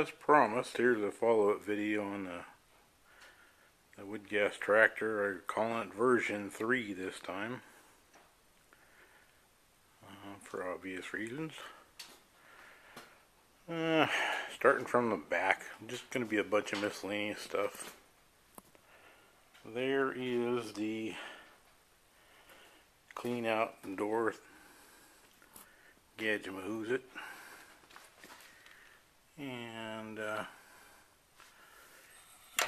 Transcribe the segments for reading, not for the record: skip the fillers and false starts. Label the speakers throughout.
Speaker 1: As promised, here's a follow-up video on the Woodgas Tractor. I'm calling it version 3 this time, for obvious reasons. Starting from the back, just going to be a bunch of miscellaneous stuff. There is the clean out door gadget, and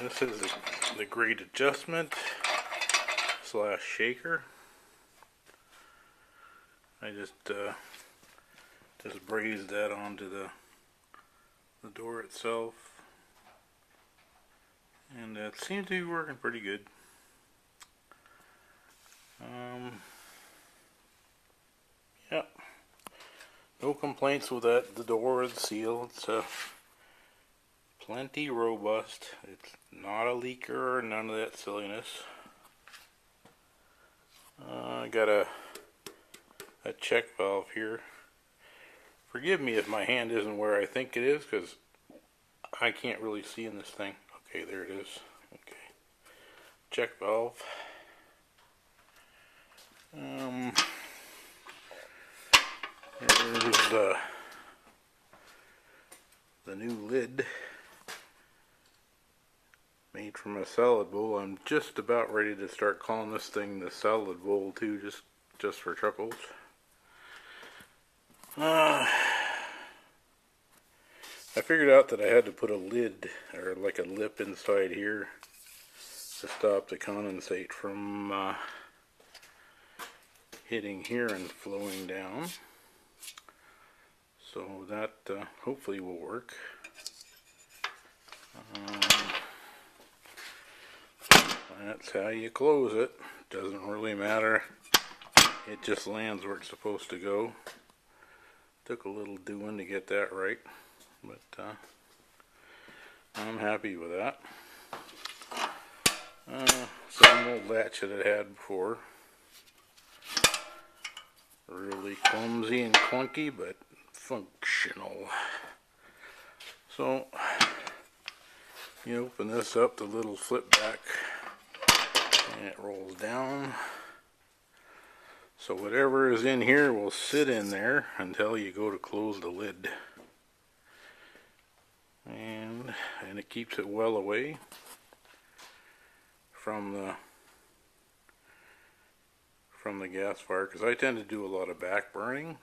Speaker 1: this is the grate adjustment / shaker. I just brazed that onto the door itself, and it seems to be working pretty good. Yeah, no complaints with that. The door or the seal, it's plenty robust. It's not a leaker or none of that silliness. I got a check valve here. Forgive me if my hand isn't where I think it is, because I can't really see in this thing. Okay, there it is. Okay, check valve. There's the new lid made from a salad bowl. I'm just about ready to start calling this thing the salad bowl too, just for chuckles. I figured out that I had to put a lid, or like a lip inside here, to stop the condensate from hitting here and flowing down. So that hopefully will work. That's how you close it. Doesn't really matter. It just lands where it's supposed to go. Took a little doing to get that right, but I'm happy with that. Same old latch that I had before. Really clumsy and clunky, but functional. So you open this up, the little flip back, and it rolls down. So whatever is in here will sit in there until you go to close the lid. And it keeps it well away from the gas fire, because I tend to do a lot of back burning.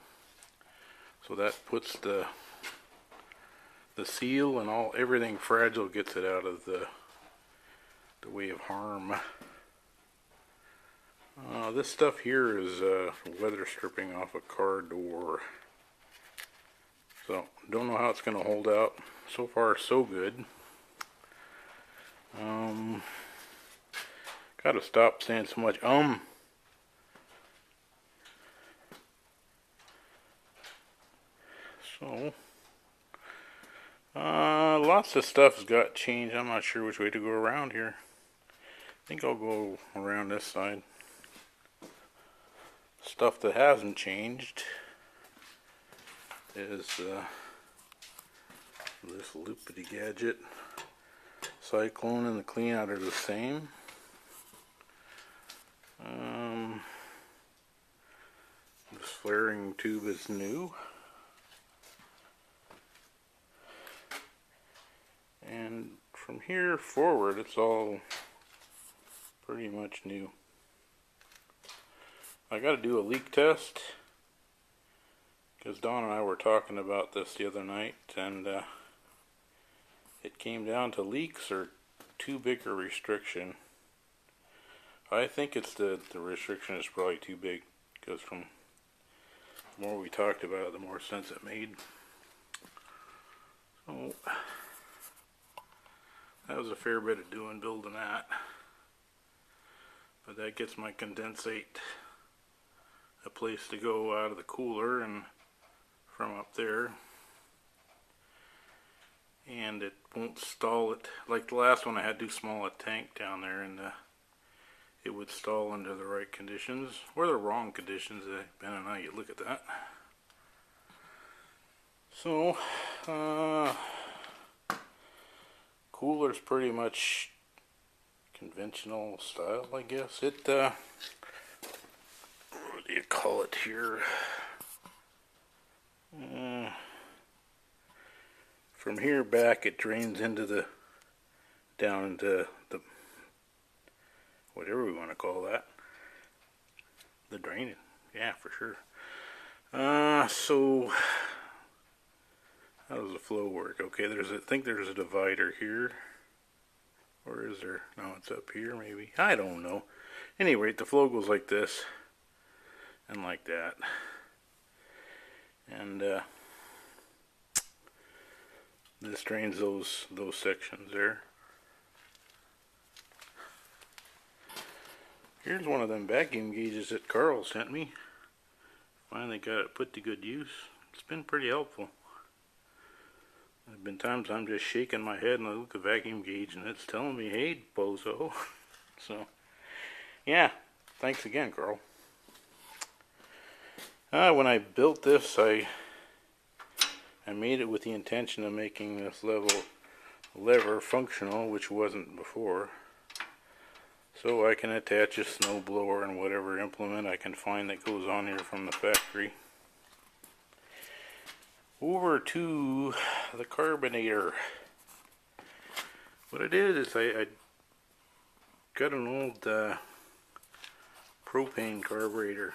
Speaker 1: So that puts the seal and everything fragile, gets it out of the way of harm. This stuff here is weather stripping off a car door. So don't know how it's going to hold out. So far so good. Gotta stop saying so much So lots of stuff's got changed. I'm not sure which way to go around here. I think I'll go around this side. Stuff that hasn't changed is this loopity gadget. Cyclone and the clean out are the same. This flaring tube is new. And from here forward, it's all pretty much new. I got to do a leak test, because Dawn and I were talking about this the other night, and it came down to leaks are too big a restriction. I think it's the restriction is probably too big, because from the more we talked about it, the more sense it made. So that was a fair bit of building that. But that gets my condensate a place to go out of the cooler and from up there. And it won't stall it. Like the last one, I had to small a tank down there, and it would stall under the right conditions, or the wrong conditions, depending on how you look at that. So, Cooler's pretty much conventional style, I guess. It, what do you call it here? From here back, it drains into the, down into the, whatever we want to call that. The draining, yeah, for sure. So how does the flow work? Okay, I think there's a divider here. Or is there? No, it's up here maybe. I don't know. Anyway, the flow goes like this and like that. And this drains those sections there. Here's one of them vacuum gauges that Carl sent me. Finally got it put to good use. It's been pretty helpful. There have been times I'm just shaking my head and I look at the vacuum gauge and it's telling me, hey, bozo. So, yeah, thanks again, Carl. When I built this, I made it with the intention of making this lever functional, which wasn't before. So I can attach a snow blower and whatever implement I can find that goes on here from the factory. Over to the carbonator. What it is I got an old propane carburetor,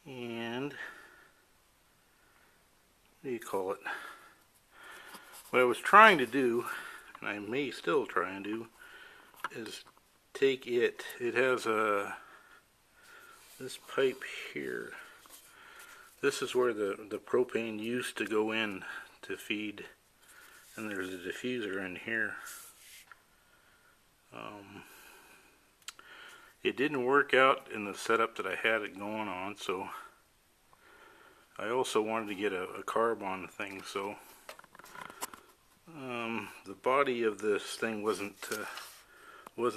Speaker 1: and what do you call it? What I was trying to do, and I may still try and do, is take it. It has this pipe here. This is where the propane used to go in to feed, and there's a diffuser in here. It didn't work out in the setup that I had it going on, so I also wanted to get a carb on the thing, so the body of this thing wasn't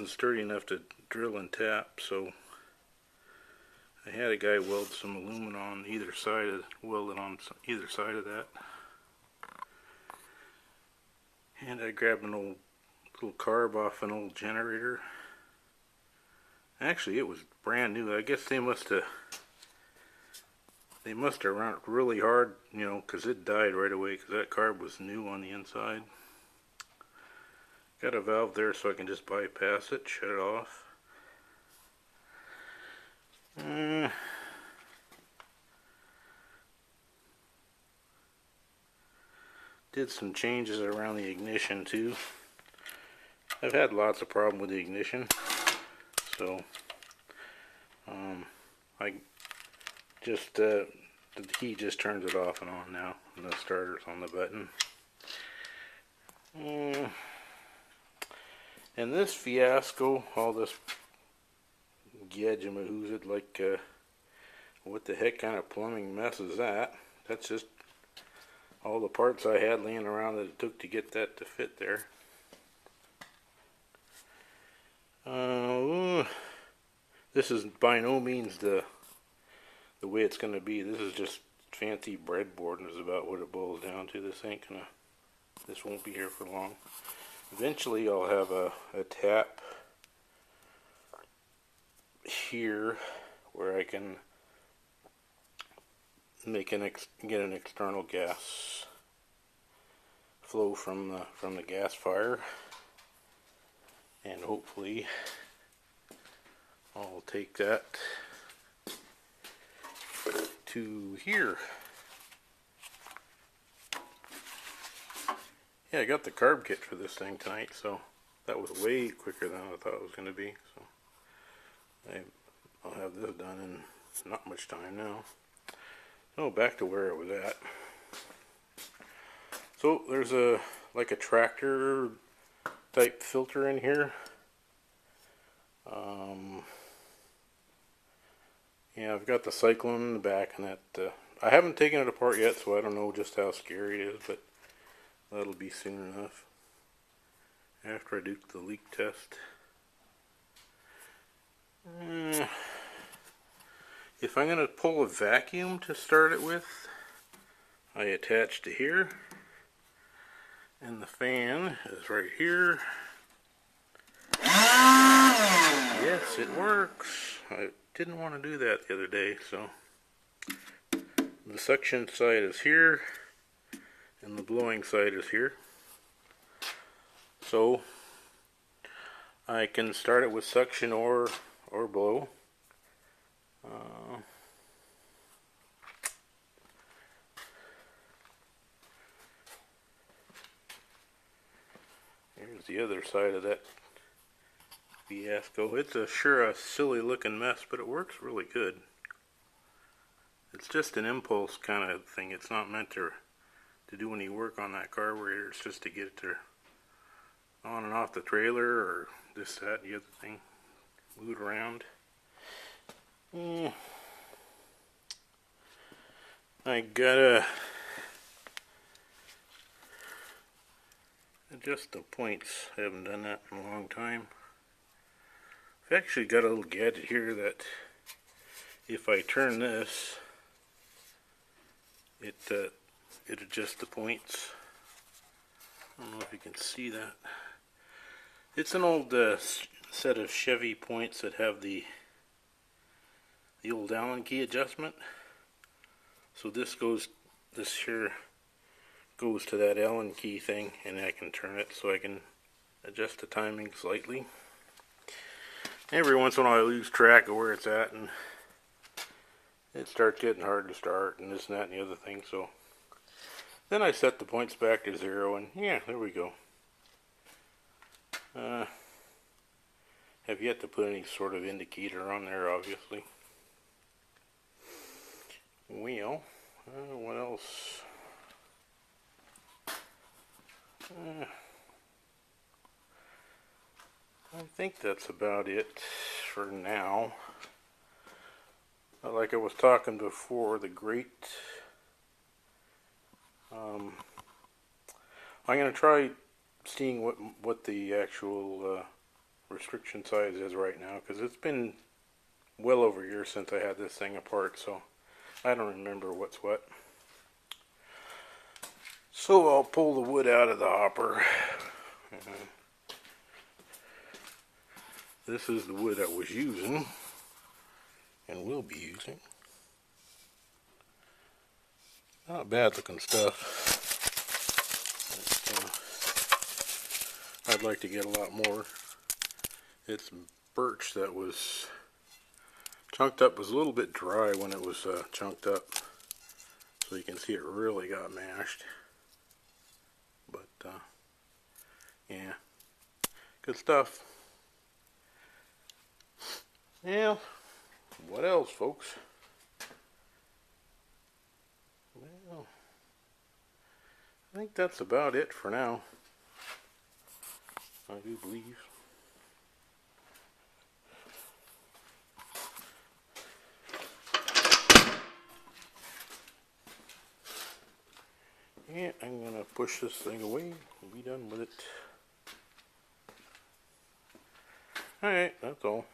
Speaker 1: sturdy enough to drill and tap, so I had a guy weld some aluminum on either side of, either side of that. And I grabbed an old little carb off an old generator. Actually, it was brand new. I guess they must have run it really hard, you know, because it died right away because that carb was new on the inside. Got a valve there so I can just bypass it, shut it off. Did some changes around the ignition too. I've had lots of problem with the ignition, so I just the key just turns it off and on now, and the starter's on the button. And this fiasco, all this gadgamahoozed, like what the heck kind of plumbing mess is that? That's just all the parts I had laying around that it took to get that to fit there. This is by no means the way it's going to be. This is just fancy breadboard, is about what it boils down to. This won't be here for long. Eventually I'll have a tap here where I can get an external gas flow from the gas fire, and hopefully I'll take that to here. Yeah, I got the carb kit for this thing tonight, so that was way quicker than I thought it was going to be. So I'll have this done in not much time now. Oh, back to where it was at. So there's like a tractor type filter in here. Yeah, I've got the cyclone in the back, and that I haven't taken it apart yet, so I don't know just how scary it is, but that'll be soon enough after I do the leak test. If I'm going to pull a vacuum to start it with, I attach to here, And the fan is right here. Yes, it works. I didn't want to do that the other day, so the suction side is here and the blowing side is here. So I can start it with suction or blow. Here's the other side of that fiasco. It's sure a silly looking mess, but it works really good. It's just an impulse kind of thing. It's not meant to do any work on that carburetor. It's just to get it to on and off the trailer or this, that, the other thing. Move it around. I gotta adjust the points. I haven't done that in a long time. I've actually got a little gadget here that if I turn this, it adjusts the points. I don't know if you can see that. It's an old set of Chevy points that have the old Allen key adjustment. So this here goes to that Allen key thing, and I can turn it so I can adjust the timing slightly. Every once in a while I lose track of where it's at, and it starts getting hard to start, and this and that and the other thing. So then I set the points back to 0, and yeah, there we go. Have yet to put any sort of indicator on there, obviously. Well, what else? I think that's about it for now. Like I was talking before, the grate. I'm going to try seeing what the actual restriction size is right now, because it's been well over a year since I had this thing apart, so I don't remember what's what. So I'll pull the wood out of the hopper. This is the wood I was using and will be using. Not bad looking stuff. But, I'd like to get a lot more. It's birch that was chunked up. It was a little bit dry when it was chunked up, so you can see it really got mashed. But yeah, good stuff. Yeah, what else, folks? Well, I think that's about it for now. I do believe. Yeah, I'm going to push this thing away and be done with it. Alright, that's all.